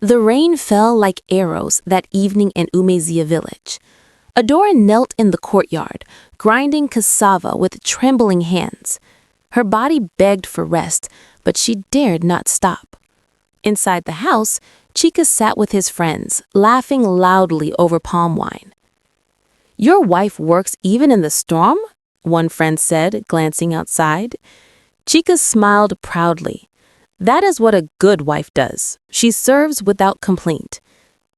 The rain fell like arrows that evening in Umezia village. Adora knelt in the courtyard, grinding cassava with trembling hands. Her body begged for rest, but she dared not stop. Inside the house, Chica sat with his friends, laughing loudly over palm wine. "Your wife works even in the storm?" one friend said, glancing outside. Chica smiled proudly. "That is what a good wife does. She serves without complaint."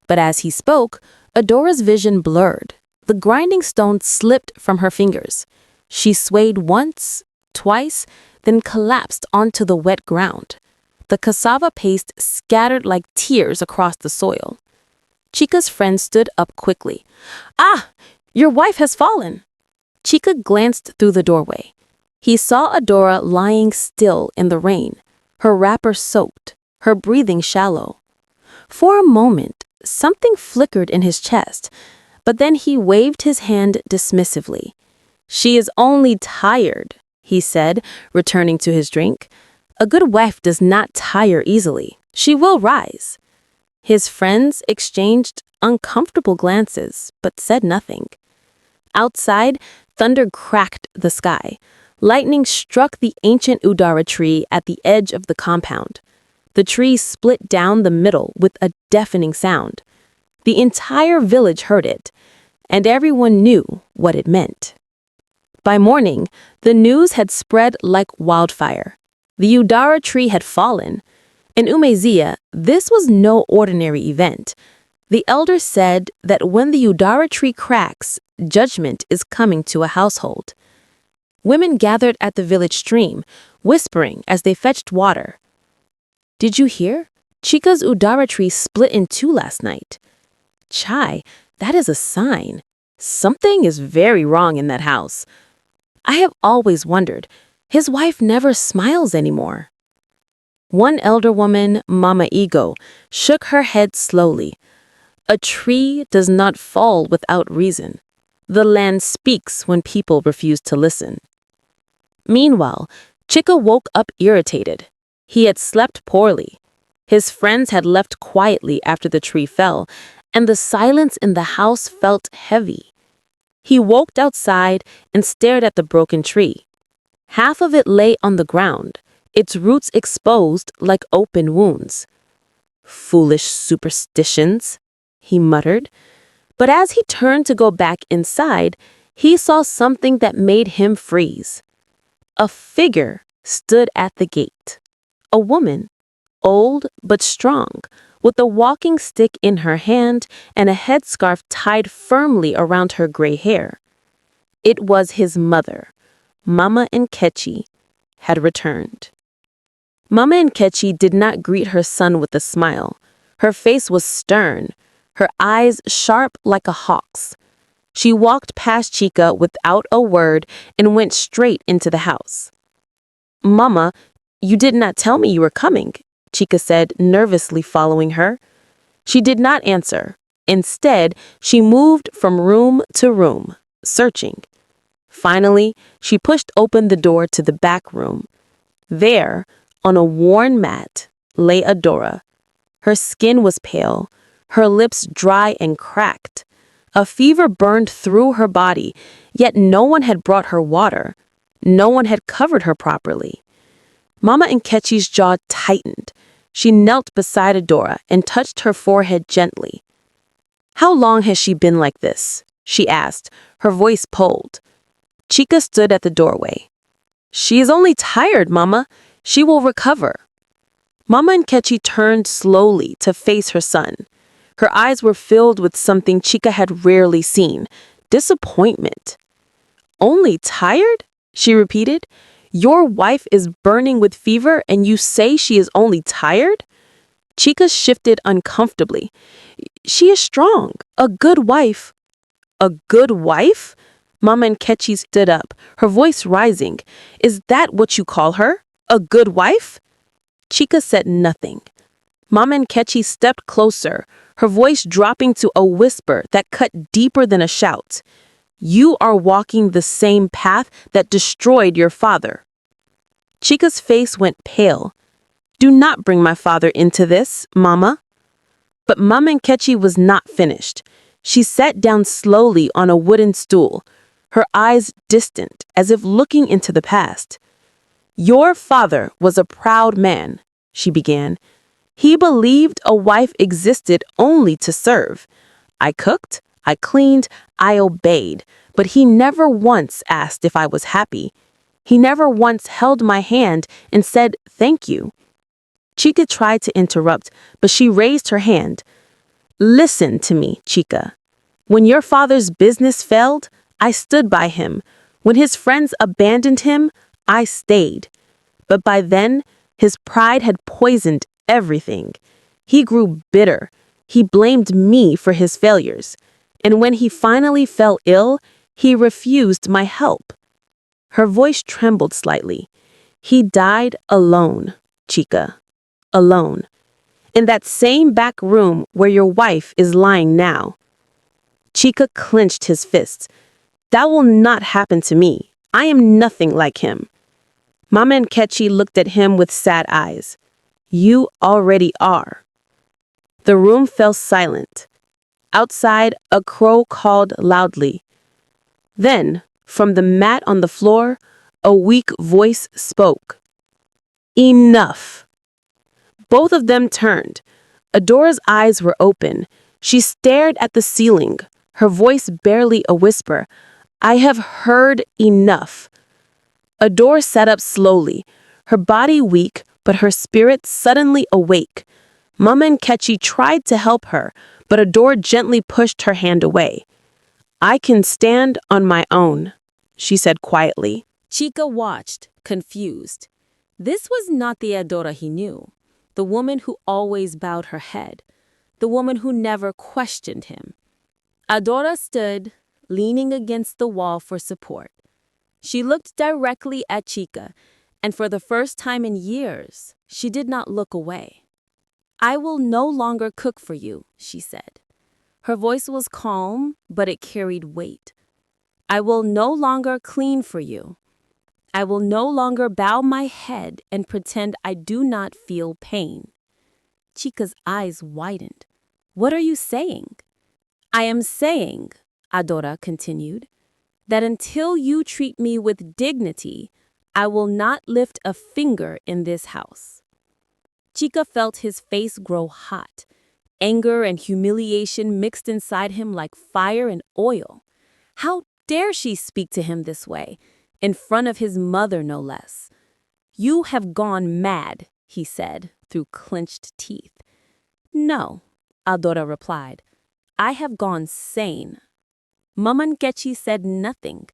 But as he spoke, Adora's vision blurred. The grinding stone slipped from her fingers. She swayed once, twice, then collapsed onto the wet ground. The cassava paste scattered like tears across the soil. Chica's friend stood up quickly. "Ah, your wife has fallen." Chica glanced through the doorway. He saw Adora lying still in the rain, her wrapper soaked, her breathing shallow. For a moment, something flickered in his chest, but then he waved his hand dismissively. "She is only tired," he said, returning to his drink. "A good wife does not tire easily. She will rise." His friends exchanged uncomfortable glances, but said nothing. Outside, thunder cracked the sky. Lightning struck the ancient Udara tree at the edge of the compound. The tree split down the middle with a deafening sound. The entire village heard it, and everyone knew what it meant. By morning, the news had spread like wildfire. The Udara tree had fallen. In Umezia, this was no ordinary event. The elders said that when the Udara tree cracks, judgment is coming to a household. Women gathered at the village stream, whispering as they fetched water. "Did you hear? Chica's Udara tree split in two last night." "Chai, that is a sign. Something is very wrong in that house. I have always wondered, his wife never smiles anymore." One elder woman, Mama Ego, shook her head slowly. "A tree does not fall without reason. The land speaks when people refuse to listen." Meanwhile, Chica woke up irritated. He had slept poorly. His friends had left quietly after the tree fell, and the silence in the house felt heavy. He walked outside and stared at the broken tree. Half of it lay on the ground, its roots exposed like open wounds. "Foolish superstitions," he muttered. But as he turned to go back inside, he saw something that made him freeze. A figure stood at the gate. A woman, old but strong, with a walking stick in her hand and a headscarf tied firmly around her gray hair. It was his mother. Mama Nkechi had returned. Mama Nkechi did not greet her son with a smile. Her face was stern, her eyes sharp like a hawk's. She walked past Chica without a word and went straight into the house. "Mama, you did not tell me you were coming," Chica said, nervously following her. She did not answer. Instead, she moved from room to room, searching. Finally, she pushed open the door to the back room. There, on a worn mat, lay Adora. Her skin was pale, her lips dry and cracked. A fever burned through her body, yet no one had brought her water. No one had covered her properly. Mama Nkechi's jaw tightened. She knelt beside Adora and touched her forehead gently. "How long has she been like this?" she asked, her voice pulled. Chica stood at the doorway. "She is only tired, Mama. She will recover." Mama Nkechi turned slowly to face her son. Her eyes were filled with something Chica had rarely seen, disappointment. "Only tired?" she repeated. "Your wife is burning with fever and you say she is only tired?" Chica shifted uncomfortably. "She is strong, a good wife." "A good wife?" Mama Nkechi stood up, her voice rising. "Is that what you call her? A good wife?" Chica said nothing. Mama Nkechi stepped closer, her voice dropping to a whisper that cut deeper than a shout. "You are walking the same path that destroyed your father." Chica's face went pale. "Do not bring my father into this, Mama." But Mama Nkechi was not finished. She sat down slowly on a wooden stool, her eyes distant, as if looking into the past. Your father was a proud man, she began. He believed a wife existed only to serve. I cooked, I cleaned, I obeyed, but he never once asked if I was happy. He never once held my hand and said thank you. Chica tried to interrupt, but she raised her hand. Listen to me, Chica. When your father's business failed, I stood by him. When his friends abandoned him, I stayed. But by then, his pride had poisoned everything. He grew bitter. He blamed me for his failures. And when he finally fell ill, he refused my help. Her voice trembled slightly. He died alone, Chica. Alone. In that same back room where your wife is lying now. Chica clenched his fists. That will not happen to me. I am nothing like him. Mama Nkechi looked at him with sad eyes. You already are. The room fell silent. Outside, a crow called loudly. Then, from the mat on the floor, a weak voice spoke. Enough. Both of them turned. Adora's eyes were open. She stared at the ceiling, her voice barely a whisper. I have heard enough. Adora sat up slowly, her body weak, but her spirit suddenly awake. Mama Nkechi tried to help her, but Adora gently pushed her hand away. I can stand on my own, she said quietly. Chica watched, confused. This was not the Adora he knew, the woman who always bowed her head, the woman who never questioned him. Adora stood, leaning against the wall for support. She looked directly at Chica, and for the first time in years, she did not look away. I will no longer cook for you, she said. Her voice was calm, but it carried weight. I will no longer clean for you. I will no longer bow my head and pretend I do not feel pain. Chica's eyes widened. What are you saying? I am saying, Adora continued, that until you treat me with dignity, I will not lift a finger in this house. Chica felt his face grow hot. Anger and humiliation mixed inside him like fire and oil. How dare she speak to him this way, in front of his mother no less? You have gone mad, he said, through clenched teeth. No, Adora replied. I have gone sane. Mama Nkechi said nothing,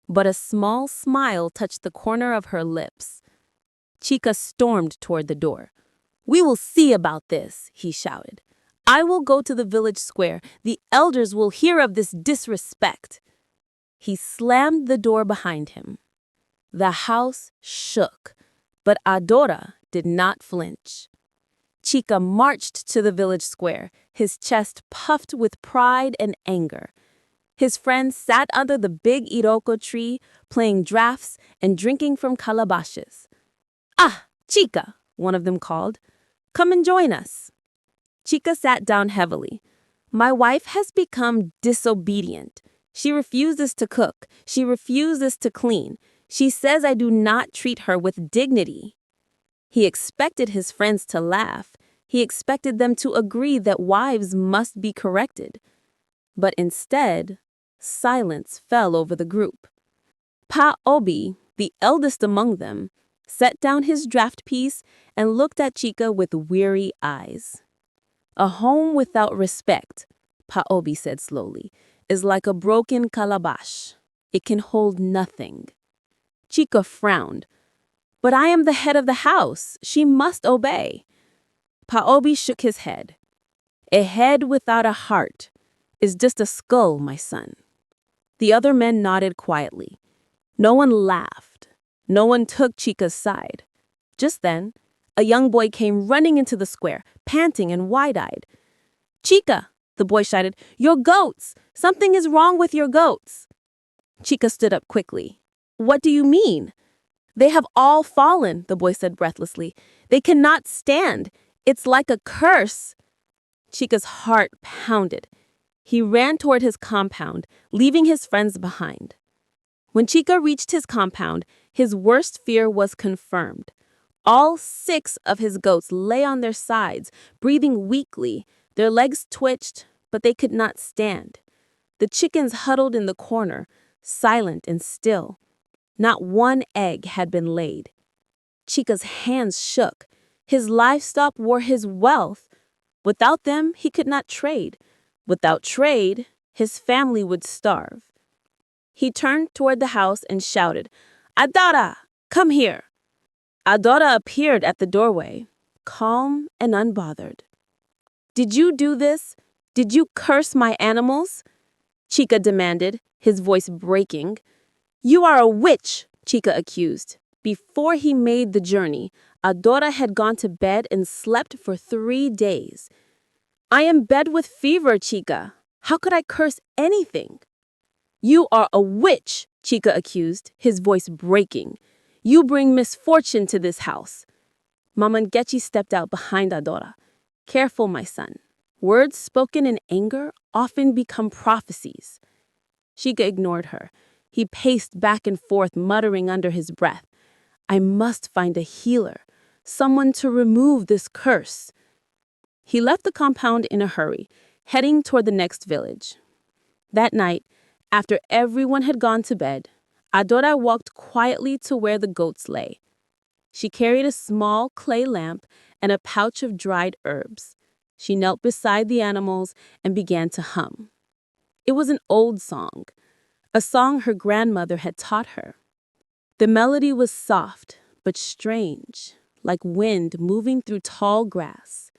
but a small smile touched the corner of her lips. Chica stormed toward the door. We will see about this, he shouted. I will go to the village square. The elders will hear of this disrespect. He slammed the door behind him. The house shook, but Adora did not flinch. Chica marched to the village square, his chest puffed with pride and anger. His friends sat under the big iroko tree, playing draughts and drinking from calabashes. Ah, Chica, one of them called. Come and join us. Chica sat down heavily. My wife has become disobedient. She refuses to cook. She refuses to clean. She says I do not treat her with dignity. He expected his friends to laugh. He expected them to agree that wives must be corrected. But instead, silence fell over the group. Pa Obi, the eldest among them, set down his draft piece and looked at Chica with weary eyes. A home without respect, Pa Obi said slowly, is like a broken calabash. It can hold nothing. Chica frowned. But I am the head of the house. She must obey. Pa Obi shook his head. A head without a heart is just a skull, my son. The other men nodded quietly. No one laughed. No one took Chica's side. Just then, a young boy came running into the square, panting and wide-eyed. Chica, the boy shouted, your goats! Something is wrong with your goats. Chica stood up quickly. What do you mean? They have all fallen, the boy said breathlessly. They cannot stand. It's like a curse. Chika's heart pounded. He ran toward his compound, leaving his friends behind. When Chika reached his compound, his worst fear was confirmed. All 6 of his goats lay on their sides, breathing weakly. Their legs twitched, but they could not stand. The chickens huddled in the corner, silent and still. Not one egg had been laid. Chika's hands shook. His livestock were his wealth. Without them, he could not trade. Without trade, his family would starve. He turned toward the house and shouted, "Adora, come here." Adora appeared at the doorway, calm and unbothered. "Did you do this? Did you curse my animals?" Chika demanded, his voice breaking. "You are a witch," Chika accused. Before he made the journey, Adora had gone to bed and slept for 3 days. "I am in bed with fever, Chika. How could I curse anything?" "You are a witch," Chika accused, his voice breaking. "You bring misfortune to this house." Mama Nkechi stepped out behind Adora. "Careful, my son. Words spoken in anger often become prophecies." Chika ignored her. He paced back and forth, muttering under his breath, "I must find a healer, someone to remove this curse." He left the compound in a hurry, heading toward the next village. That night, after everyone had gone to bed, Adora walked quietly to where the goats lay. She carried a small clay lamp and a pouch of dried herbs. She knelt beside the animals and began to hum. It was an old song, a song her grandmother had taught her. The melody was soft but strange, like wind moving through tall grass.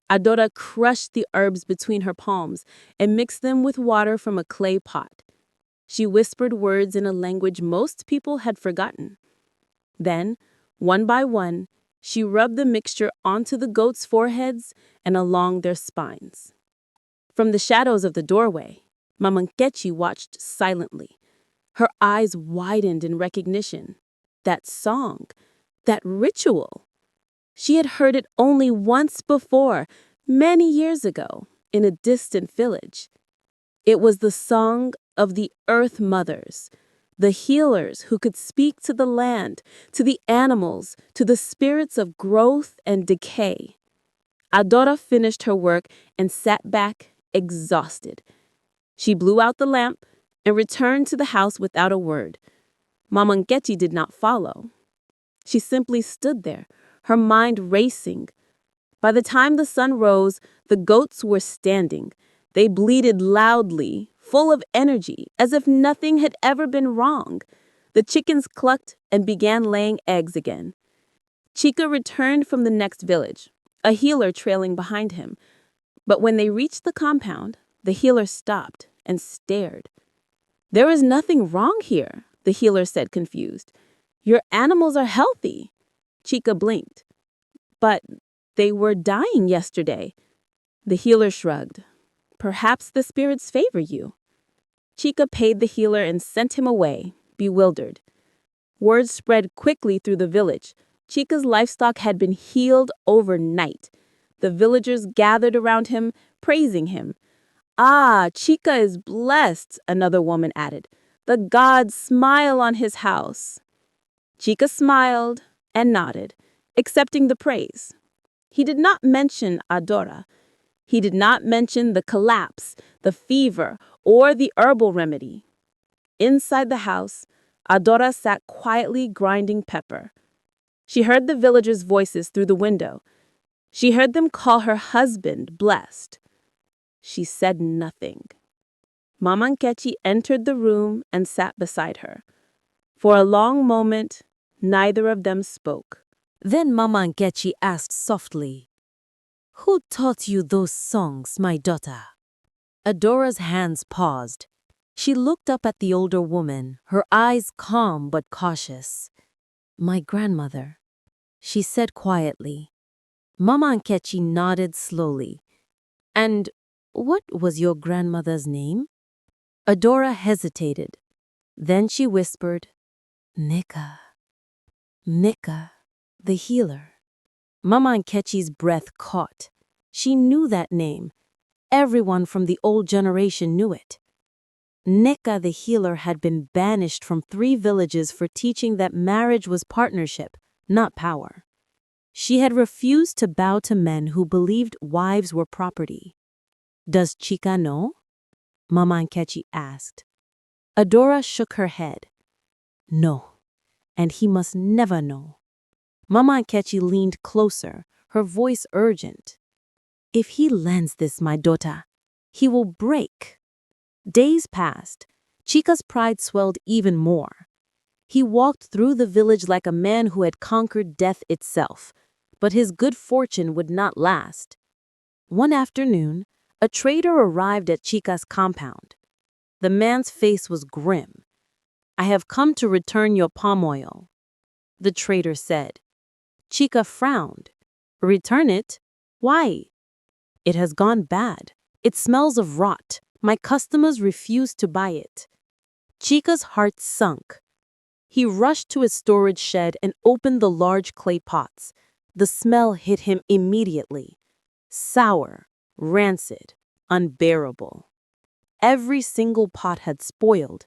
Adora crushed the herbs between her palms and mixed them with water from a clay pot. She whispered words in a language most people had forgotten. Then, one by one, she rubbed the mixture onto the goats' foreheads and along their spines. From the shadows of the doorway, Mama Nkechi watched silently. Her eyes widened in recognition. That song, that ritual. She had heard it only once before, many years ago, in a distant village. It was the song of the Earth Mothers, the healers who could speak to the land, to the animals, to the spirits of growth and decay. Adora finished her work and sat back, exhausted. She blew out the lamp and returned to the house without a word. Mama Nkechi did not follow. She simply stood there, her mind racing. By the time the sun rose, the goats were standing. They bleated loudly, full of energy, as if nothing had ever been wrong. The chickens clucked and began laying eggs again. Chika returned from the next village, a healer trailing behind him. But when they reached the compound, the healer stopped and stared. "There is nothing wrong here," the healer said, confused. "Your animals are healthy." Chika blinked. "But they were dying yesterday." The healer shrugged. "Perhaps the spirits favor you." Chika paid the healer and sent him away, bewildered. Word spread quickly through the village. Chika's livestock had been healed overnight. The villagers gathered around him, praising him. "Ah, Chika is blessed," another woman added. "The gods smile on his house." Chika smiled and nodded, accepting the praise. He did not mention Adora. He did not mention the collapse, the fever, or the herbal remedy. Inside the house, Adora sat quietly grinding pepper. She heard the villagers' voices through the window. She heard them call her husband blessed. She said nothing. Mama Nkechi entered the room and sat beside her. For a long moment, neither of them spoke. Then Mama Nkechi asked softly, "Who taught you those songs, my daughter?" Adora's hands paused. She looked up at the older woman, her eyes calm but cautious. "My grandmother," she said quietly. Mama Nkechi nodded slowly. "And what was your grandmother's name?" Adora hesitated. Then she whispered, "Nika. Nika, the healer." Mama Nkechi's breath caught. She knew that name. Everyone from the old generation knew it. Neka the healer had been banished from 3 villages for teaching that marriage was partnership, not power. She had refused to bow to men who believed wives were property. Does Chika know? Mama Nkechi asked. Adora shook her head. No, and he must never know. Mama Nkechi leaned closer, her voice urgent. If he lends this, my daughter, he will break. Days passed. Chika's pride swelled even more. He walked through the village like a man who had conquered death itself, but his good fortune would not last. One afternoon, a trader arrived at Chika's compound. The man's face was grim. I have come to return your palm oil, the trader said. Chika frowned. Return it? Why? It has gone bad. It smells of rot. My customers refuse to buy it. Chika's heart sunk. He rushed to his storage shed and opened the large clay pots. The smell hit him immediately. Sour, rancid, unbearable. Every single pot had spoiled.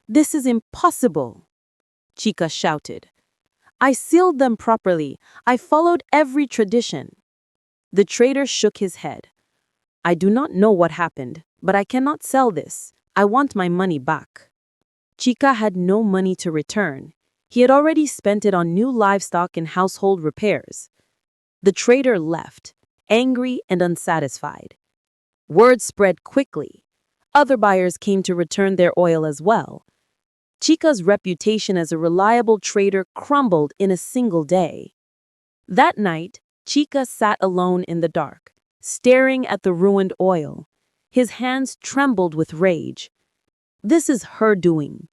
This is impossible, Chika shouted. I sealed them properly. I followed every tradition. The trader shook his head. I do not know what happened, but I cannot sell this. I want my money back. Chika had no money to return. He had already spent it on new livestock and household repairs. The trader left, angry and unsatisfied. Word spread quickly. Other buyers came to return their oil as well. Chika's reputation as a reliable trader crumbled in a single day. That night, Chika sat alone in the dark, staring at the ruined oil. His hands trembled with rage. This is her doing,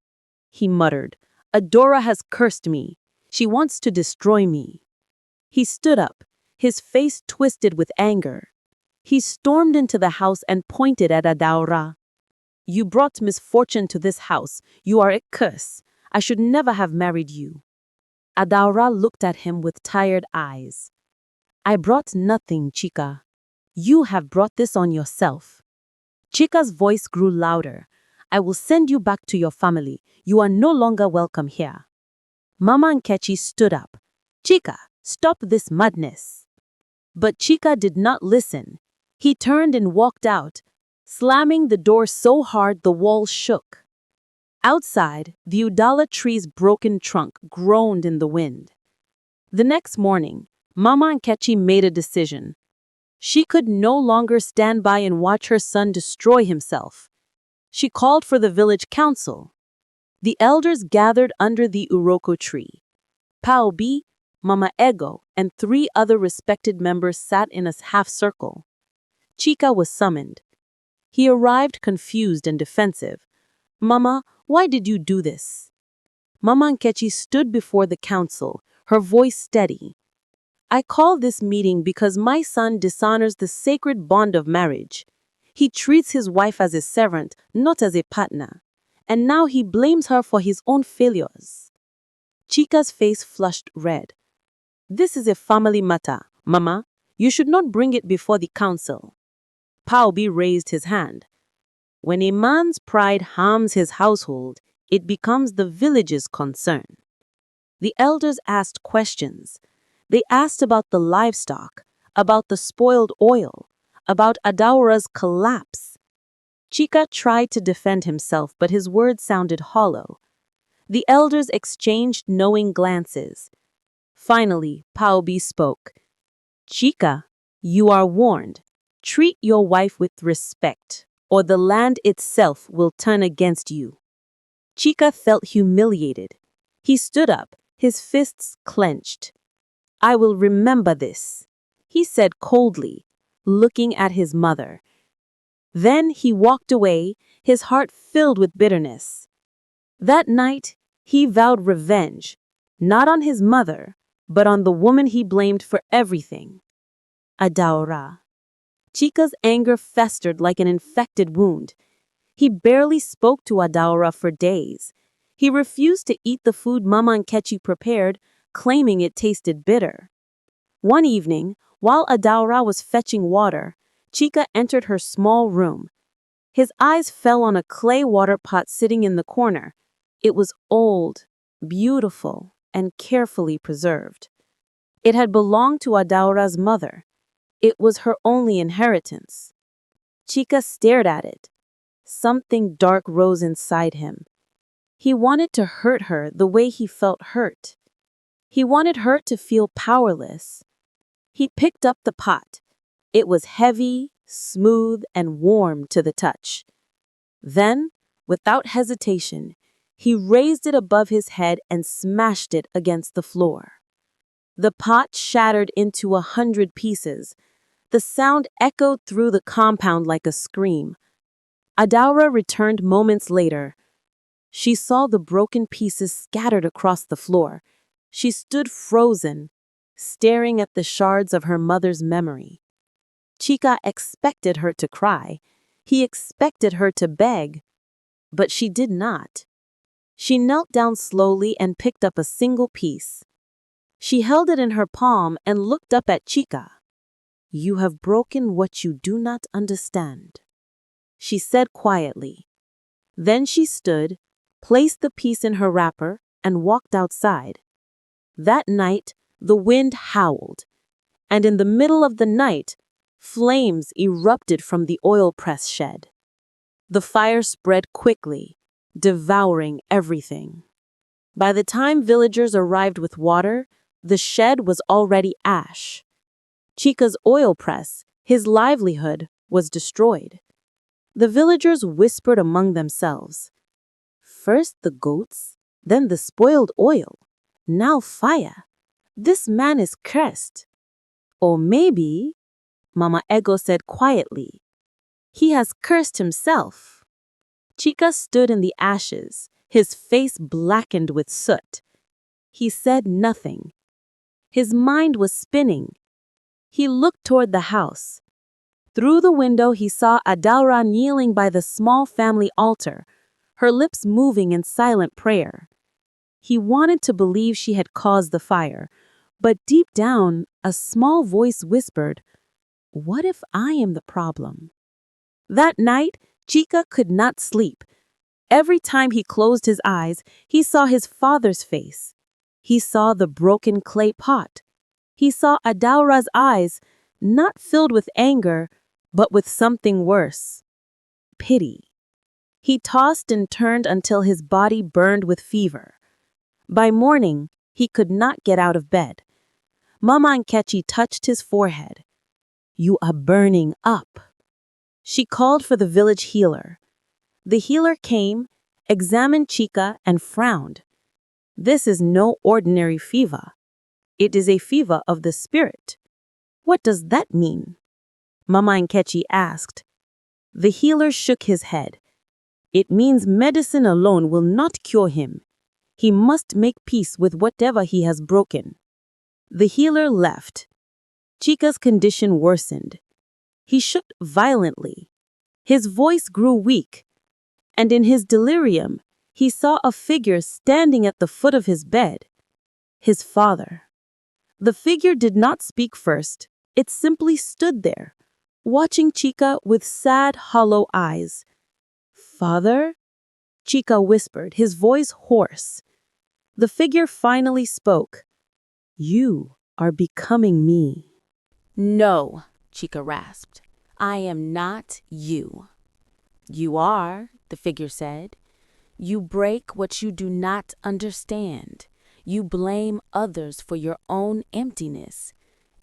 he muttered. Adora has cursed me. She wants to destroy me. He stood up, his face twisted with anger. He stormed into the house and pointed at Adaora. You brought misfortune to this house. You are a curse. I should never have married you. Adaora looked at him with tired eyes. I brought nothing, Chika. You have brought this on yourself. Chika's voice grew louder. I will send you back to your family. You are no longer welcome here. Mama Nkechi stood up. Chika, stop this madness. But Chika did not listen. He turned and walked out, slamming the door so hard the walls shook. Outside, the Udala tree's broken trunk groaned in the wind. The next morning, Mama Nkechi made a decision. She could no longer stand by and watch her son destroy himself. She called for the village council. The elders gathered under the Uroko tree. Paobi, Mama Ego, and 3 other respected members sat in a half-circle. Chika was summoned. He arrived confused and defensive. Mama, why did you do this? Mama Nkechi stood before the council, her voice steady. I call this meeting because my son dishonors the sacred bond of marriage. He treats his wife as a servant, not as a partner. And now he blames her for his own failures. Chika's face flushed red. This is a family matter, Mama. You should not bring it before the council. Paobi raised his hand. When a man's pride harms his household, it becomes the village's concern. The elders asked questions. They asked about the livestock, about the spoiled oil, about Adaora's collapse. Chika tried to defend himself, but his words sounded hollow. The elders exchanged knowing glances. Finally, Paobi spoke. Chika, you are warned. Treat your wife with respect, or the land itself will turn against you. Chika felt humiliated. He stood up, his fists clenched. I will remember this, he said coldly, looking at his mother. Then he walked away, his heart filled with bitterness. That night, he vowed revenge, not on his mother, but on the woman he blamed for everything. Adaora. Chika's anger festered like an infected wound. He barely spoke to Adaora for days. He refused to eat the food Mama Nkechi prepared, claiming it tasted bitter. One evening, While Adaura was fetching water, Chica entered her small room. His eyes fell on a clay water pot sitting in the corner. It was old, beautiful, and carefully preserved. It had belonged to Adaura's mother. It was her only inheritance. Chica stared at it. Something dark rose inside him. He wanted to hurt her the way he felt hurt. He wanted her to feel powerless. He picked up the pot. It was heavy, smooth, and warm to the touch. Then, without hesitation, he raised it above his head and smashed it against the floor. The pot shattered into 100 pieces. The sound echoed through the compound like a scream. Adaura returned moments later. She saw the broken pieces scattered across the floor. She stood frozen, staring at the shards of her mother's memory. Chica expected her to cry. He expected her to beg. But she did not. She knelt down slowly and picked up a single piece. She held it in her palm and looked up at Chica. "You have broken what you do not understand," she said quietly. Then she stood, placed the piece in her wrapper, and walked outside. That night, the wind howled, and in the middle of the night, flames erupted from the oil press shed. The fire spread quickly, devouring everything. By the time villagers arrived with water, the shed was already ash. Chica's oil press, his livelihood, was destroyed. The villagers whispered among themselves. First the goats, then the spoiled oil, now fire. This man is cursed. Or maybe, Mama Ego said quietly, he has cursed himself. Chica stood in the ashes, his face blackened with soot. He said nothing. His mind was spinning. He looked toward the house. Through the window he saw Adaura kneeling by the small family altar, her lips moving in silent prayer. He wanted to believe she had caused the fire, but deep down, a small voice whispered, "What if I am the problem?" That night, Chica could not sleep. Every time he closed his eyes, he saw his father's face. He saw the broken clay pot. He saw Adaura's eyes, not filled with anger, but with something worse. Pity. He tossed and turned until his body burned with fever. By morning, he could not get out of bed. Mama Nkechi touched his forehead. "You are burning up." She called for the village healer. The healer came, examined Chica, and frowned. "This is no ordinary fever. It is a fever of the spirit." "What does that mean?" Mama Nkechi asked. The healer shook his head. "It means medicine alone will not cure him. He must make peace with whatever he has broken." The healer left. Chica's condition worsened. He shook violently. His voice grew weak, and in his delirium, he saw a figure standing at the foot of his bed. His father. The figure did not speak first. It simply stood there, watching Chica with sad, hollow eyes. "Father?" Chica whispered, his voice hoarse. The figure finally spoke. "You are becoming me." "No," Chica rasped. "I am not you." "You are," the figure said. "You break what you do not understand. You blame others for your own emptiness.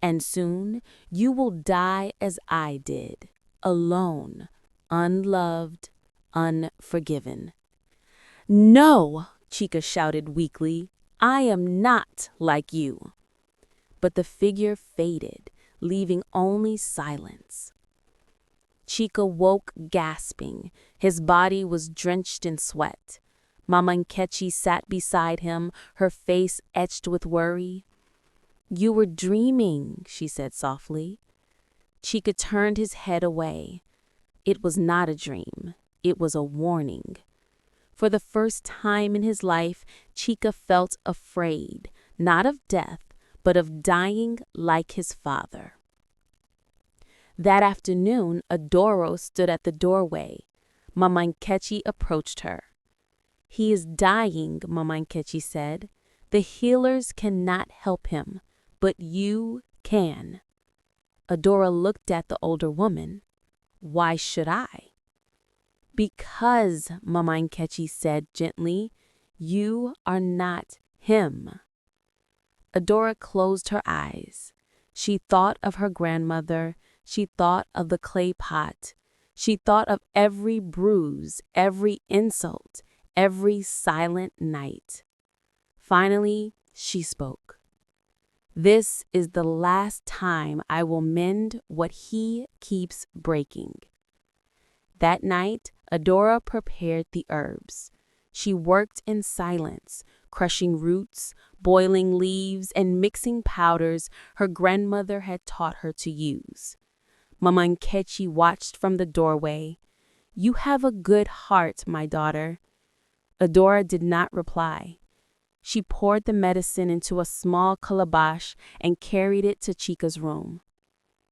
And soon you will die as I did, alone, unloved, unforgiven." "No," Chica shouted weakly. "I am not like you." But the figure faded, leaving only silence. Chica woke gasping. His body was drenched in sweat. Mama Nkechi sat beside him, her face etched with worry. "You were dreaming," she said softly. Chica turned his head away. It was not a dream. It was a warning. For the first time in his life, Chica felt afraid, not of death, but of dying like his father. That afternoon, Adoro stood at the doorway. Mama Nkechi approached her. "He is dying," Mama Nkechi said. "The healers cannot help him, but you can." Adora looked at the older woman. "Why should I?" "Because," Mama Nkechi said gently, "you are not him." Adora closed her eyes. She thought of her grandmother. She thought of the clay pot. She thought of every bruise, every insult, every silent night. Finally, she spoke. "This is the last time I will mend what he keeps breaking." That night, Adora prepared the herbs. She worked in silence, crushing roots, boiling leaves, and mixing powders her grandmother had taught her to use. Mama Nkechi watched from the doorway. "You have a good heart, my daughter." Adora did not reply. She poured the medicine into a small calabash and carried it to Chica's room.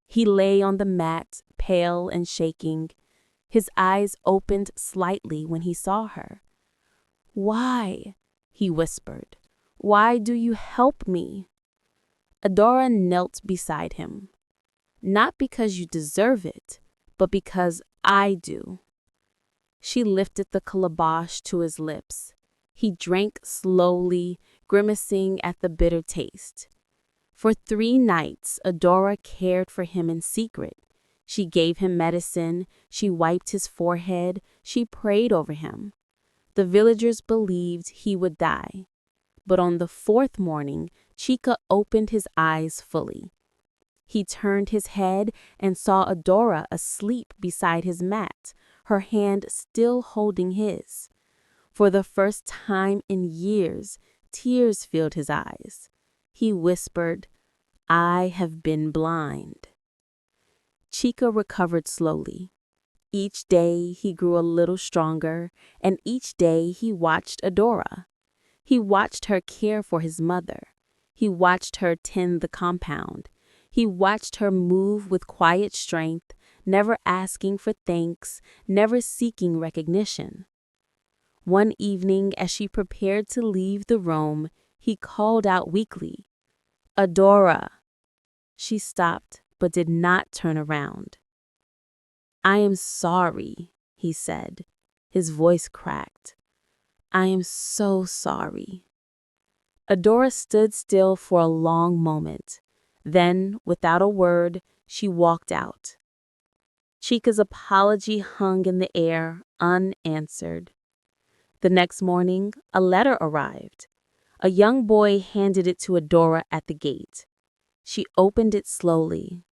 He lay on the mat, pale and shaking. His eyes opened slightly when he saw her. "Why?" he whispered. "Why do you help me?" Adora knelt beside him. "Not because you deserve it, but because I do." She lifted the calabash to his lips. He drank slowly, grimacing at the bitter taste. For 3 nights, Adora cared for him in secret. She gave him medicine, she wiped his forehead, she prayed over him. The villagers believed he would die. But on the 4th morning, Chica opened his eyes fully. He turned his head and saw Adora asleep beside his mat, her hand still holding his. For the first time in years, tears filled his eyes. He whispered, "I have been blind." Chica recovered slowly. Each day he grew a little stronger, and each day he watched Adora. He watched her care for his mother. He watched her tend the compound. He watched her move with quiet strength, never asking for thanks, never seeking recognition. One evening, as she prepared to leave the room, he called out weakly, "Adora!" She stopped, but did not turn around. "I am sorry," he said. His voice cracked. "I am so sorry." Adora stood still for a long moment. Then, without a word, she walked out. Chica's apology hung in the air, unanswered. The next morning, a letter arrived. A young boy handed it to Adora at the gate. She opened it slowly.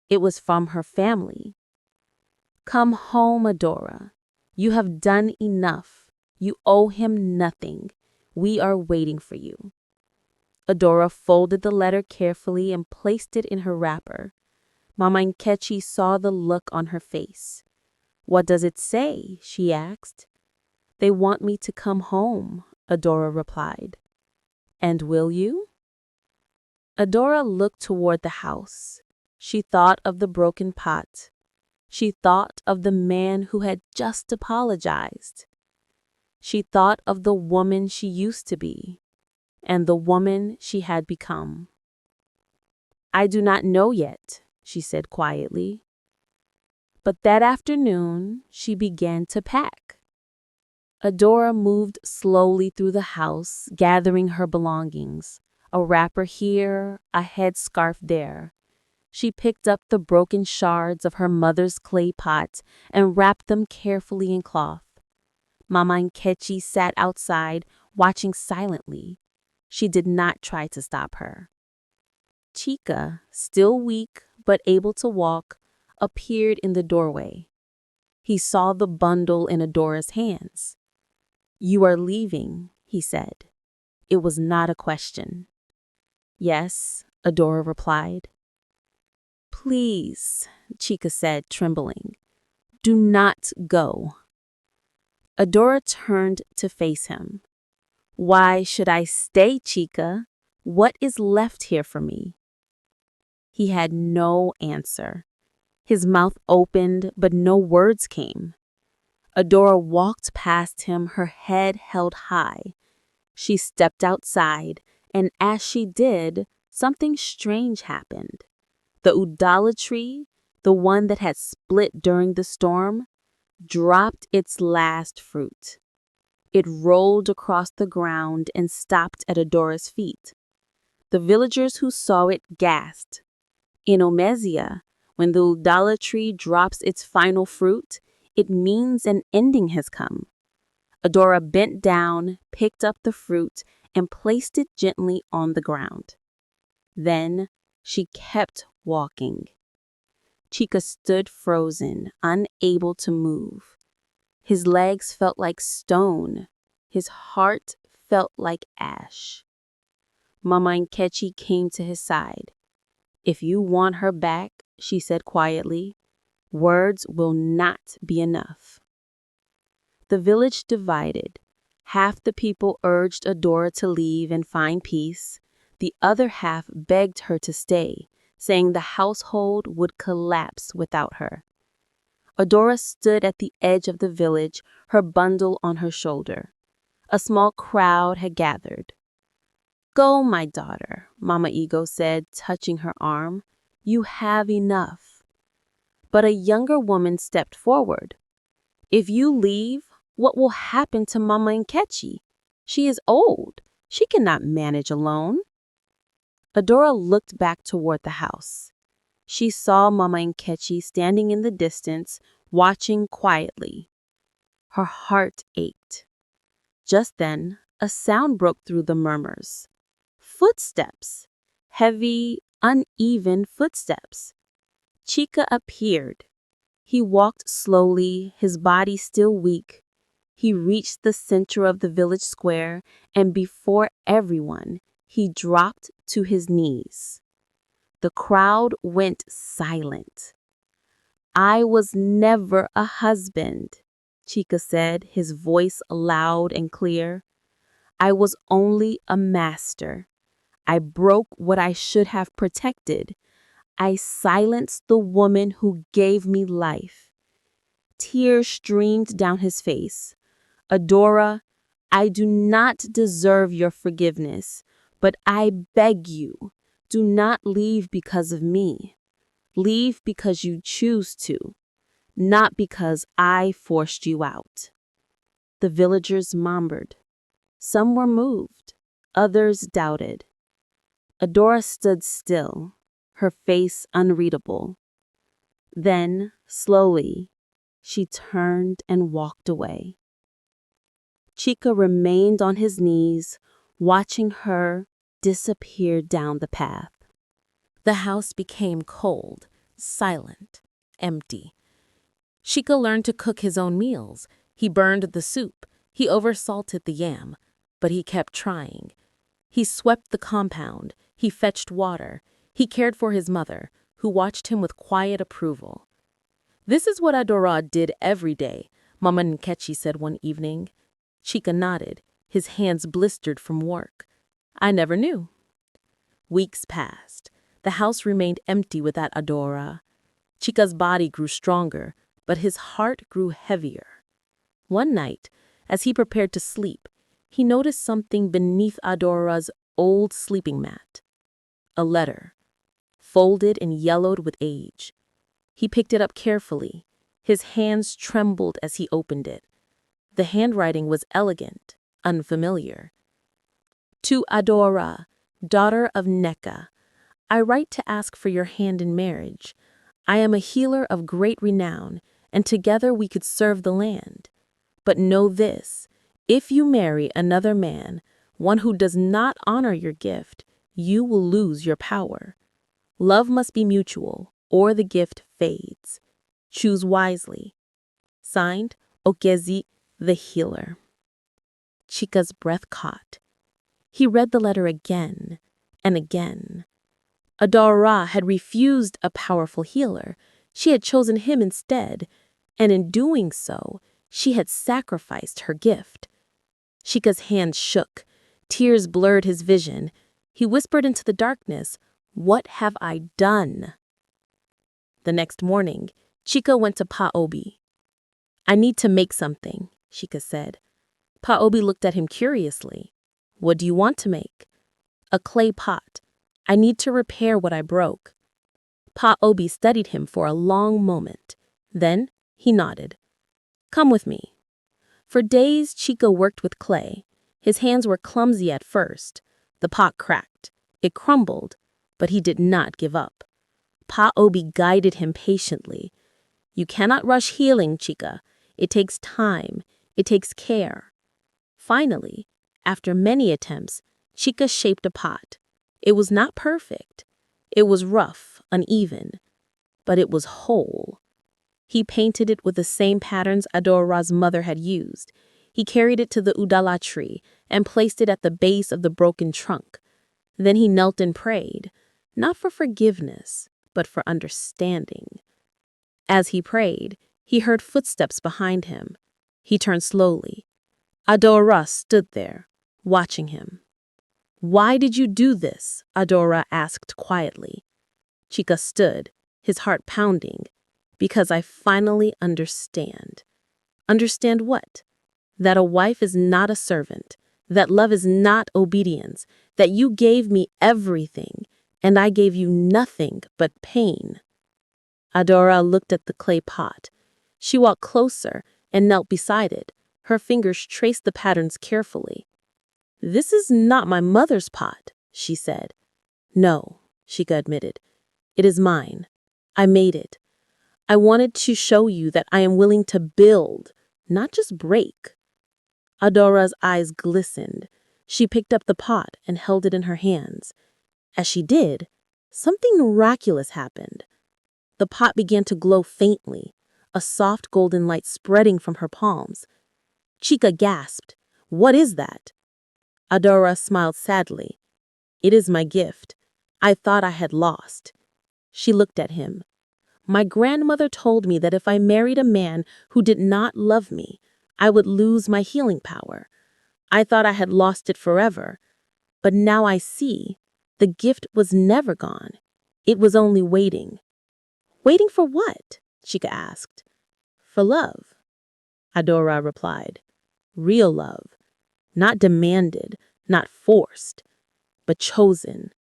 It was from her family. "Come home, Adora. You have done enough. You owe him nothing. We are waiting for you." Adora folded the letter carefully and placed it in her wrapper. Mama Nkechi saw the look on her face. "What does it say?" she asked. "They want me to come home," Adora replied. "And will you?" Adora looked toward the house. She thought of the broken pot. She thought of the man who had just apologized. She thought of the woman she used to be, and the woman she had become. "I do not know yet," she said quietly. But that afternoon, she began to pack. Adora moved slowly through the house, gathering her belongings, a wrapper here, a headscarf there. She picked up the broken shards of her mother's clay pot and wrapped them carefully in cloth. Mama Nkechi sat outside, watching silently. She did not try to stop her. Chica, still weak but able to walk, appeared in the doorway. He saw the bundle in Adora's hands. "You are leaving," he said. It was not a question. "Yes," Adora replied. "Please," Chica said, trembling. "Do not go." Adora turned to face him. "Why should I stay, Chica? What is left here for me?" He had no answer. His mouth opened, but no words came. Adora walked past him, her head held high. She stepped outside, and as she did, something strange happened. The Udala tree, the one that had split during the storm, dropped its last fruit. It rolled across the ground and stopped at Adora's feet. The villagers who saw it gasped. In Omesia, when the Udala tree drops its final fruit, it means an ending has come. Adora bent down, picked up the fruit, and placed it gently on the ground. Then she kept walking. Chica stood frozen, unable to move. His legs felt like stone. His heart felt like ash. Mama Nkechi came to his side. "If you want her back," she said quietly, "words will not be enough." The village divided. Half the people urged Adora to leave and find peace. The other half begged her to stay, saying the household would collapse without her. Adora stood at the edge of the village, her bundle on her shoulder. A small crowd had gathered. "Go, my daughter," Mama Ego said, touching her arm. "You have enough." But a younger woman stepped forward. "If you leave, what will happen to Mama Nkechi? She is old. She cannot manage alone." Adora looked back toward the house. She saw Mama Nkechi standing in the distance, watching quietly. Her heart ached. Just then, a sound broke through the murmurs. Footsteps. Heavy, uneven footsteps. Chica appeared. He walked slowly, his body still weak. He reached the center of the village square, and before everyone, he dropped to his knees. The crowd went silent. "I was never a husband," Chica said, his voice loud and clear. "I was only a master. I broke what I should have protected. I silenced the woman who gave me life." Tears streamed down his face. "Adora, I do not deserve your forgiveness, but I beg you, do not leave because of me. Leave because you choose to, not because I forced you out." The villagers murmured. Some were moved, others doubted. Adora stood still, her face unreadable. Then, slowly, she turned and walked away. Chica remained on his knees, watching her disappear down the path. The house became cold, silent, empty. Chica learned to cook his own meals. He burned the soup. He oversalted the yam. But he kept trying. He swept the compound. He fetched water. He cared for his mother, who watched him with quiet approval. "This is what Adora did every day," Mama Nkechi said one evening. Chica nodded, his hands blistered from work. "I never knew." Weeks passed. The house remained empty without Adora. Chica's body grew stronger, but his heart grew heavier. One night, as he prepared to sleep, he noticed something beneath Adora's old sleeping mat. A letter, folded and yellowed with age. He picked it up carefully. His hands trembled as he opened it. The handwriting was elegant, unfamiliar. "To Adora, daughter of Neka, I write to ask for your hand in marriage. I am a healer of great renown, and together we could serve the land. But know this, if you marry another man, one who does not honor your gift, you will lose your power. Love must be mutual, or the gift fades. Choose wisely." Signed, Okezi, the healer. Chica's breath caught. He read the letter again and again. Adora had refused a powerful healer. She had chosen him instead, and in doing so, she had sacrificed her gift. Chica's hands shook. Tears blurred his vision. He whispered into the darkness, "What have I done?" The next morning, Chika went to Pa Obi. "I need to make something," Chika said. Pa Obi looked at him curiously. "What do you want to make?" "A clay pot. I need to repair what I broke." Pa Obi studied him for a long moment. Then he nodded. "Come with me." For days, Chika worked with clay. His hands were clumsy at first. The pot cracked. It crumbled, but he did not give up. Pa Obi guided him patiently. "You cannot rush healing, Chika. It takes time. It takes care." Finally, after many attempts, Chika shaped a pot. It was not perfect. It was rough, uneven, but it was whole. He painted it with the same patterns Adora's mother had used. He carried it to the Udala tree and placed it at the base of the broken trunk. Then he knelt and prayed, not for forgiveness, but for understanding. As he prayed, he heard footsteps behind him. He turned slowly. Adora stood there, watching him. "Why did you do this?" Adora asked quietly. Chika stood, his heart pounding. "Because I finally understand." "Understand what?" "That a wife is not a servant, that love is not obedience, that you gave me everything, and I gave you nothing but pain." Adora looked at the clay pot. She walked closer and knelt beside it. Her fingers traced the patterns carefully. "This is not my mother's pot," she said. "No," Chika admitted. "It is mine. I made it. I wanted to show you that I am willing to build, not just break." Adora's eyes glistened. She picked up the pot and held it in her hands. As she did, something miraculous happened. The pot began to glow faintly, a soft golden light spreading from her palms. Chika gasped, "What is that?" Adora smiled sadly. "It is my gift. I thought I had lost." She looked at him. "My grandmother told me that if I married a man who did not love me, I would lose my healing power. I thought I had lost it forever. But now I see the gift was never gone. It was only waiting." "Waiting for what?" Chika asked. "For love," Adora replied. "Real love. Not demanded, not forced, but chosen."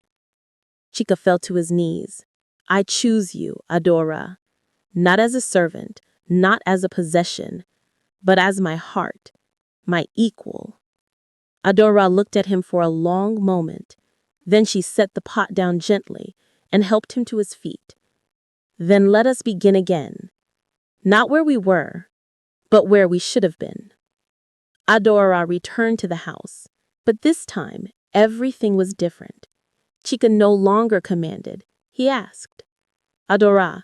Chika fell to his knees. "I choose you, Adora. Not as a servant, not as a possession, but as my heart, my equal." Adora looked at him for a long moment. Then she set the pot down gently and helped him to his feet. "Then let us begin again. Not where we were, but where we should have been." Adora returned to the house, but this time everything was different. Chika no longer commanded. He asked, "Adora,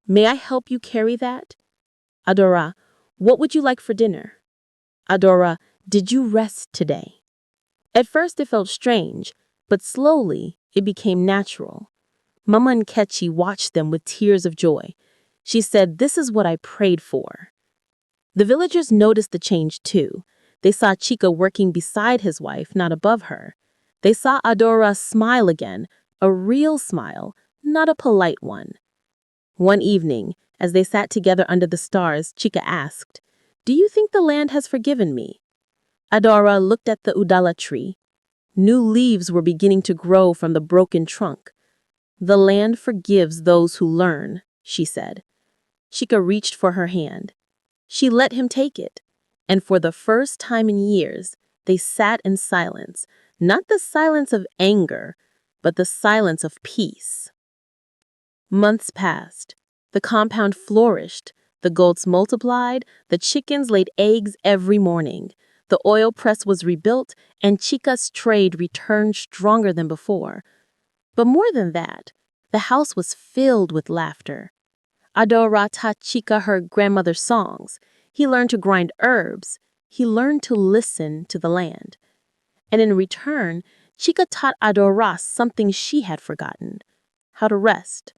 may I help you carry that?" "Adora, what would you like for dinner?" "Adora, did you rest today?" At first it felt strange, but slowly it became natural. Mama Nkechi watched them with tears of joy. She said, "This is what I prayed for." The villagers noticed the change too. They saw Chika working beside his wife, not above her. They saw Adora smile again, a real smile, not a polite one. One evening, as they sat together under the stars, Chika asked, "Do you think the land has forgiven me?" Adora looked at the Udala tree. New leaves were beginning to grow from the broken trunk. "The land forgives those who learn," she said. Chika reached for her hand. She let him take it, and for the first time in years, they sat in silence, not the silence of anger, but the silence of peace. Months passed. The compound flourished. The goats multiplied. The chickens laid eggs every morning. The oil press was rebuilt, and Chika's trade returned stronger than before. But more than that, the house was filled with laughter. Adora taught Chika her grandmother's songs. He learned to grind herbs. He learned to listen to the land. And in return, Chika taught Adora something she had forgotten: how to rest,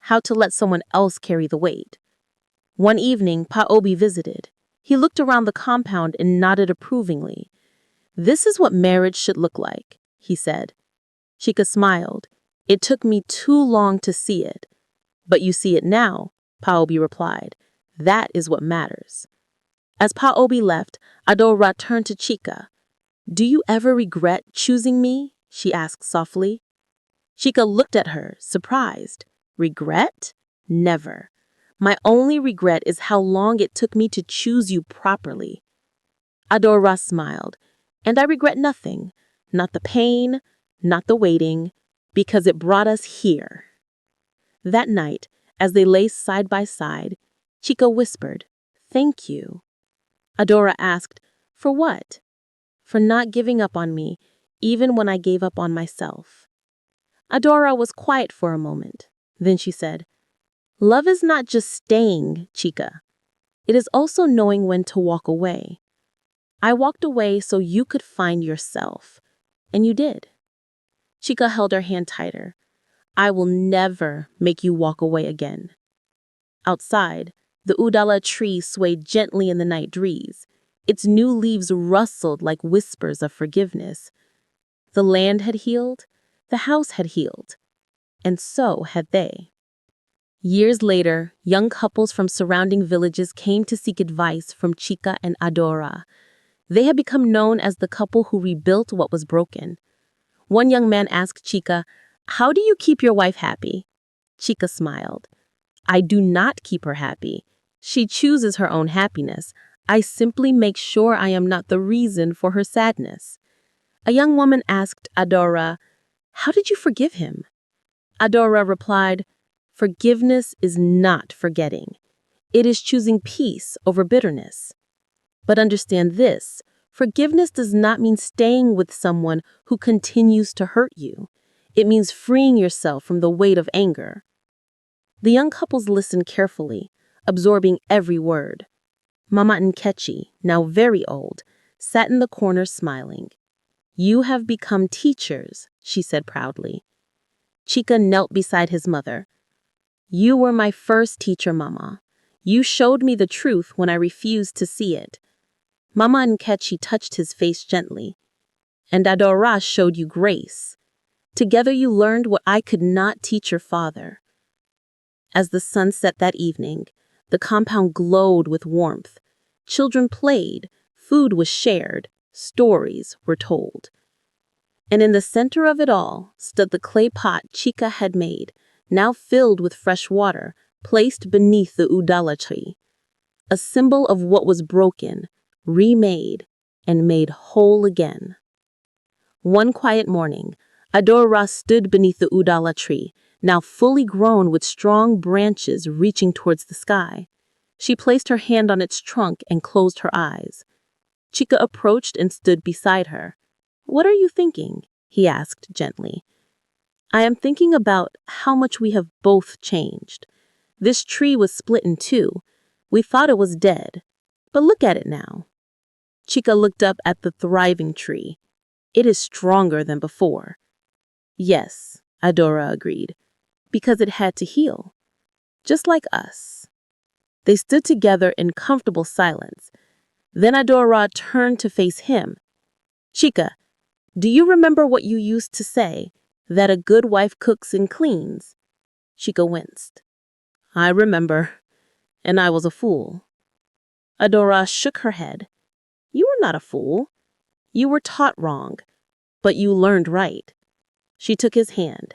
how to let someone else carry the weight. One evening, Pa Obi visited. He looked around the compound and nodded approvingly. "This is what marriage should look like," he said. Chika smiled. "It took me too long to see it. But you see it now, Paobi replied. That is what matters. As Paobi left, Adora turned to Chika. Do you ever regret choosing me? She asked softly. Chika looked at her, surprised. Regret? Never. My only regret is how long it took me to choose you properly. Adora smiled. And I regret nothing. Not the pain, not the waiting, because it brought us here. That night, as they lay side by side, Chika whispered, Thank you. Adora asked, For what? For not giving up on me, even when I gave up on myself. Adora was quiet for a moment. Then she said, Love is not just staying, Chika. It is also knowing when to walk away. I walked away so you could find yourself. And you did. Chika held her hand tighter. I will never make you walk away again. Outside, the udala tree swayed gently in the night breeze. Its new leaves rustled like whispers of forgiveness. The land had healed, the house had healed, and so had they. Years later, young couples from surrounding villages came to seek advice from Chika and Adora. They had become known as the couple who rebuilt what was broken. One young man asked Chika, How do you keep your wife happy? Chika smiled. I do not keep her happy. She chooses her own happiness. I simply make sure I am not the reason for her sadness. A young woman asked Adora, How did you forgive him? Adora replied, Forgiveness is not forgetting. It is choosing peace over bitterness. But understand this, forgiveness does not mean staying with someone who continues to hurt you. It means freeing yourself from the weight of anger. The young couples listened carefully, absorbing every word. Mama Nkechi, now very old, sat in the corner smiling. You have become teachers, she said proudly. Chika knelt beside his mother. You were my first teacher, Mama. You showed me the truth when I refused to see it. Mama Nkechi touched his face gently. And Adora showed you grace. Together you learned what I could not teach your father. As the sun set that evening, the compound glowed with warmth. Children played, food was shared, stories were told. And in the center of it all stood the clay pot Chika had made, now filled with fresh water, placed beneath the udala tree. A symbol of what was broken, remade, and made whole again. One quiet morning, Adora stood beneath the udala tree, now fully grown with strong branches reaching towards the sky. She placed her hand on its trunk and closed her eyes. Chika approached and stood beside her. What are you thinking? He asked gently. I am thinking about how much we have both changed. This tree was split in two. We thought it was dead. But look at it now. Chika looked up at the thriving tree. It is stronger than before. Yes, Adora agreed, because it had to heal. Just like us. They stood together in comfortable silence. Then Adora turned to face him. Chika, do you remember what you used to say, that a good wife cooks and cleans? Chika winced. I remember, and I was a fool. Adora shook her head. You were not a fool. You were taught wrong, but you learned right. She took his hand.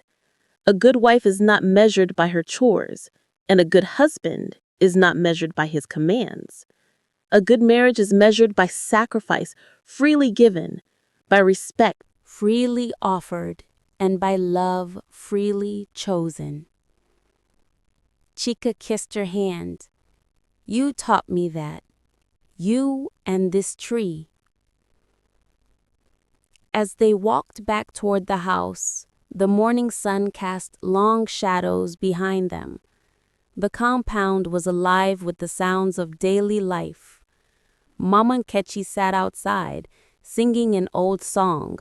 A good wife is not measured by her chores, and a good husband is not measured by his commands. A good marriage is measured by sacrifice, freely given, by respect, freely offered, and by love freely chosen. Chika kissed her hand. You taught me that. You and this tree. As they walked back toward the house, the morning sun cast long shadows behind them. The compound was alive with the sounds of daily life. Mama Nkechi sat outside, singing an old song.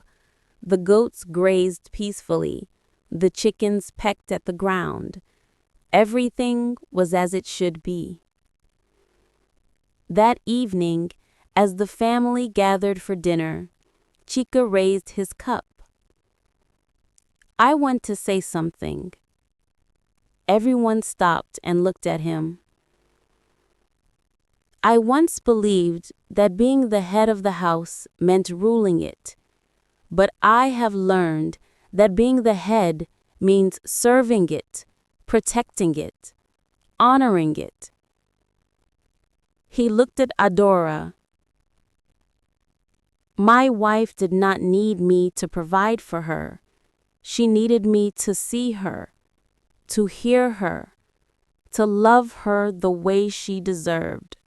The goats grazed peacefully. The chickens pecked at the ground. Everything was as it should be. That evening, as the family gathered for dinner, Chika raised his cup. I want to say something. everyone stopped and looked at him. I once believed that being the head of the house meant ruling it, but I have learned that being the head means serving it, protecting it, honoring it. He looked at Adora. My wife did not need me to provide for her. She needed me to see her, to hear her, to love her the way she deserved.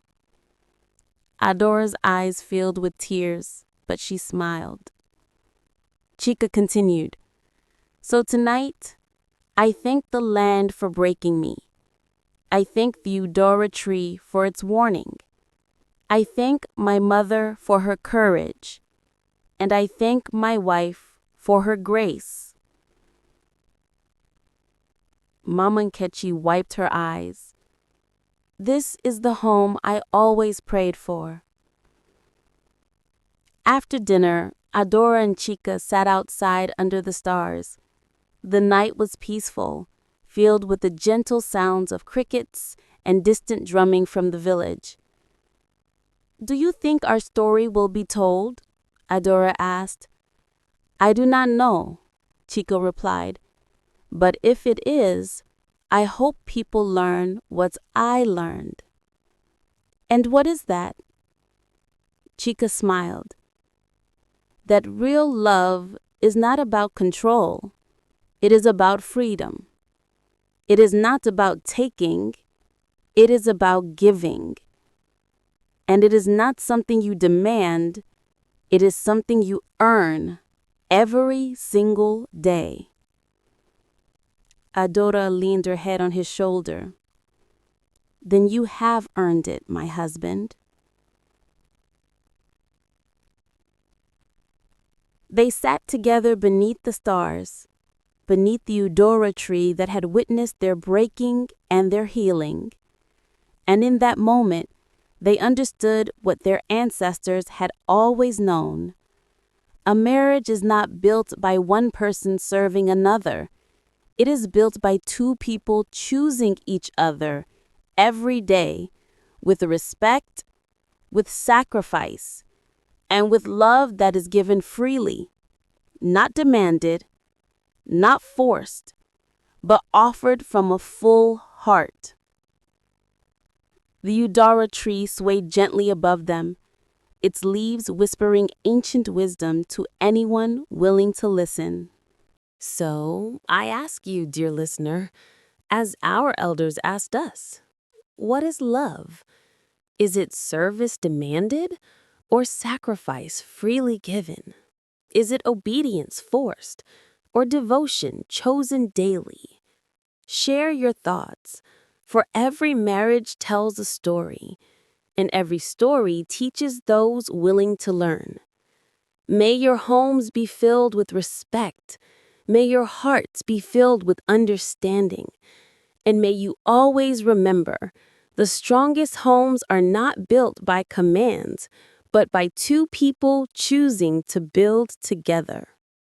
Adora's eyes filled with tears, but she smiled. Chica continued, So tonight, I thank the land for breaking me. I thank the Eudora tree for its warning. I thank my mother for her courage, and I thank my wife for her grace. Mama Nkechi wiped her eyes. This is the home I always prayed for. After dinner, Adora and Chica sat outside under the stars. The night was peaceful, filled with the gentle sounds of crickets and distant drumming from the village. Do you think our story will be told? Adora asked. I do not know, Chica replied. But if it is, I hope people learn what I learned. And what is that? Chica smiled. That real love is not about control. It is about freedom. It is not about taking. It is about giving. And it is not something you demand. It is something you earn every single day. Adora leaned her head on his shoulder. Then you have earned it, my husband. They sat together beneath the stars, beneath the Eudora tree that had witnessed their breaking and their healing. And in that moment, they understood what their ancestors had always known. A marriage is not built by one person serving another. It is built by two people choosing each other every day with respect, with sacrifice, and with love that is given freely, not demanded, not forced, but offered from a full heart. The Eudora tree swayed gently above them, its leaves whispering ancient wisdom to anyone willing to listen. So, I ask you, dear listener, as our elders asked us, what is love? Is it service demanded or sacrifice freely given? Is it obedience forced or devotion chosen daily? Share your thoughts, for every marriage tells a story, and every story teaches those willing to learn. May your homes be filled with respect. May your hearts be filled with understanding. And may you always remember, the strongest homes are not built by commands, but by two people choosing to build together.